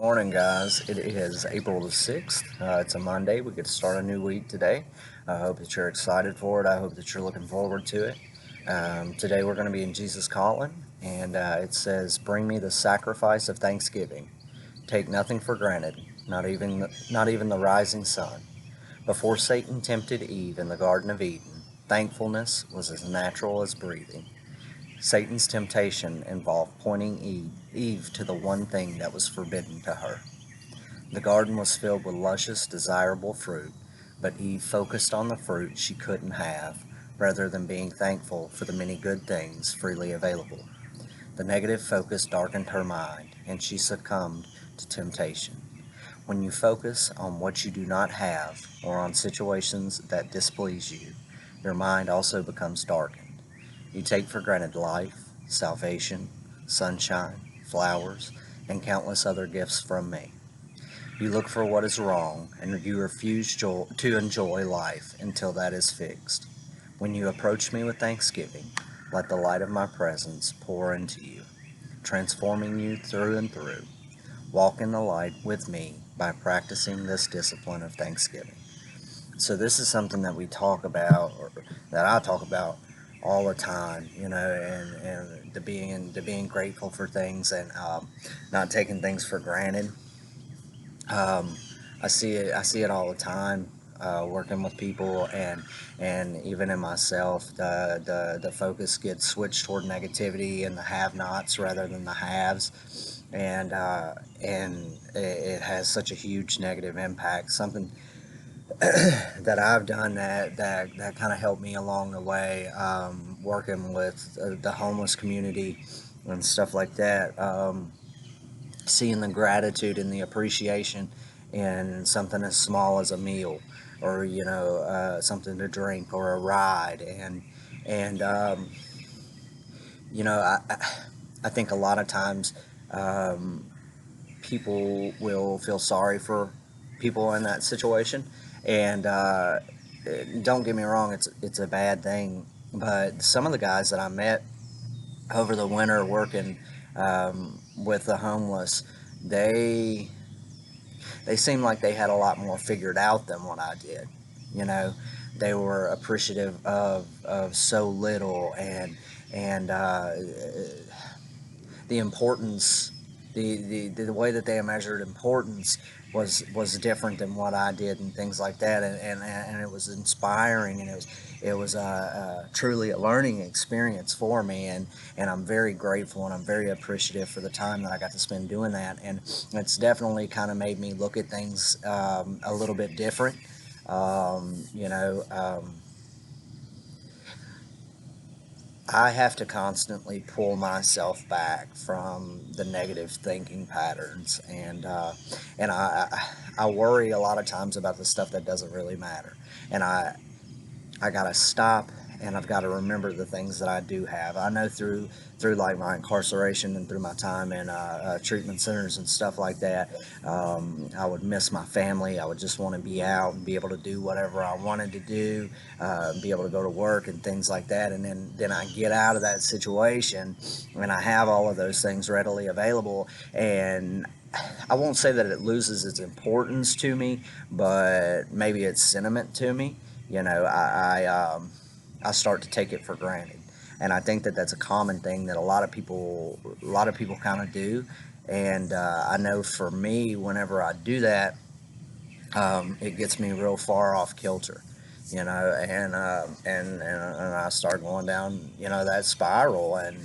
Morning, guys. It is April the 6th. It's a Monday. We get to start a new week today. I hope that you're excited for it. I hope that you're looking forward to it. Today, we're going to be in Jesus Calling, and it says, "Bring me the sacrifice of thanksgiving. Take nothing for granted, not even the rising sun." Before Satan tempted Eve in the Garden of Eden, thankfulness was as natural as breathing. Satan's temptation involved pointing Eve to the one thing that was forbidden to her. The garden was filled with luscious, desirable fruit, but Eve focused on the fruit she couldn't have rather than being thankful for the many good things freely available. The negative focus darkened her mind, and she succumbed to temptation. When you focus on what you do not have or on situations that displease you, your mind also becomes darkened. You take for granted life, salvation, sunshine, flowers, and countless other gifts from me. You look for what is wrong, and you refuse to enjoy life until that is fixed. When you approach me with thanksgiving, let the light of my presence pour into you, transforming you through and through. Walk in the light with me by practicing this discipline of thanksgiving. So this is something that we talk about, or that I talk about all the time, and to being grateful for things, and not taking things for granted. Um, I see it all the time, working with people, and even in myself. The focus gets switched toward negativity and the have-nots rather than the haves, and it has such a huge negative impact. Something that I've done that kind of helped me along the way, working with the homeless community and stuff like that. Seeing the gratitude and the appreciation in something as small as a meal, or something to drink, or a ride, and I think a lot of times, um, people will feel sorry for people in that situation, and don't get me wrong, it's a bad thing. But some of the guys that I met over the winter working, with the homeless, they they seemed like they had a lot more figured out than what I did. You know, they were appreciative of so little, and the importance, the way that they measured importance was different than what I did, and things like that, and it was inspiring, and it was truly a learning experience for me, and I'm very grateful, and I'm very appreciative for the time that I got to spend doing that, and it's definitely kind of made me look at things, a little bit different. Um, you know, um, I have to constantly pull myself back from the negative thinking patterns, and I worry a lot of times about the stuff that doesn't really matter, and I gotta stop, and I've got to remember the things that I do have. I know through like my incarceration and through my time in treatment centers and stuff like that, I would miss my family. I would just want to be out and be able to do whatever I wanted to do, be able to go to work and things like that. And then I get out of that situation, and I have all of those things readily available, and I won't say that it loses its importance to me, but maybe its sentiment to me. I start to take it for granted, and I think that that's a common thing that a lot of people kind of do. And I know for me, whenever I do that, it gets me real far off kilter, and I start going down, that spiral, and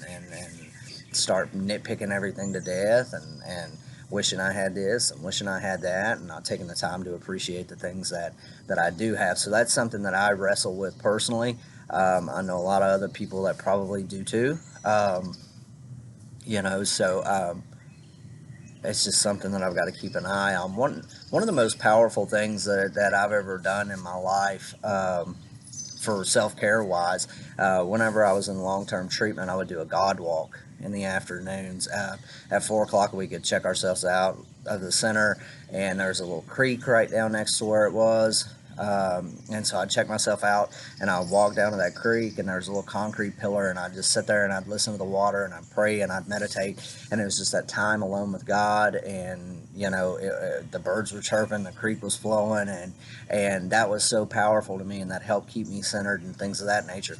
start nitpicking everything to death, and wishing I had this and wishing I had that, and not taking the time to appreciate the things that I do have. So that's something that I wrestle with personally. I know a lot of other people that probably do too. So it's just something that I've got to keep an eye on. One of the most powerful things that I've ever done in my life, for self care wise, whenever I was in long term treatment, I would do a God walk in the afternoons. At 4 o'clock, we could check ourselves out of the center, and there's a little creek right down next to where it was. And so I'd check myself out, and I'd walk down to that creek, and there's a little concrete pillar, and I'd just sit there and I'd listen to the water, and I'd pray and I'd meditate. And it was just that time alone with God. And the birds were chirping, the creek was flowing, and that was so powerful to me, and that helped keep me centered and things of that nature.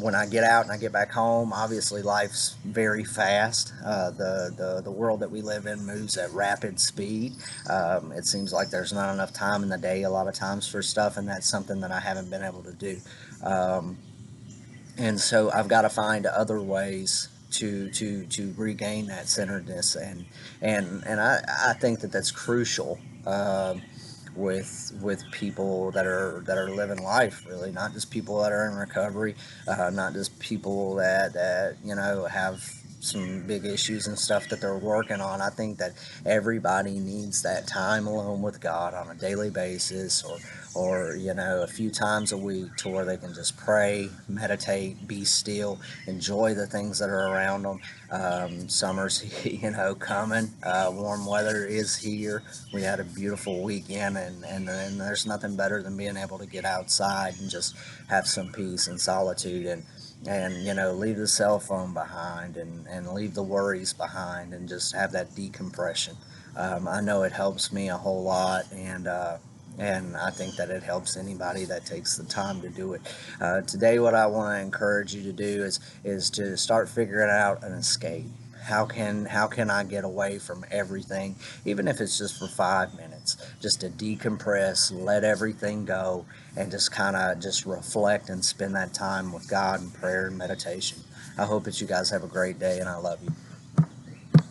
When I get out and I get back home, obviously life's very fast. The world that we live in moves at rapid speed. It seems like there's not enough time in the day a lot of times for stuff, and that's something that I haven't been able to do. Um, and so I've got to find other ways to regain that centeredness, and I think that that's crucial. With people that are living life, really, not just people that are in recovery, not just people that have some big issues and stuff that they're working on. I think that everybody needs that time alone with God on a daily basis, or a few times a week, to where they can just pray, meditate, be still, enjoy the things that are around them. Summer's coming. Warm weather is here. We had a beautiful weekend, and there's nothing better than being able to get outside and just have some peace and solitude, and leave the cell phone behind, and leave the worries behind, and just have that decompression. I know it helps me a whole lot, and I think that it helps anybody that takes the time to do it. Today, what I want to encourage you to do is to start figuring out an escape. How can I get away from everything, even if it's just for 5 minutes, just to decompress, let everything go, and just kind of just reflect and spend that time with God in prayer and meditation. I hope that you guys have a great day, and I love you.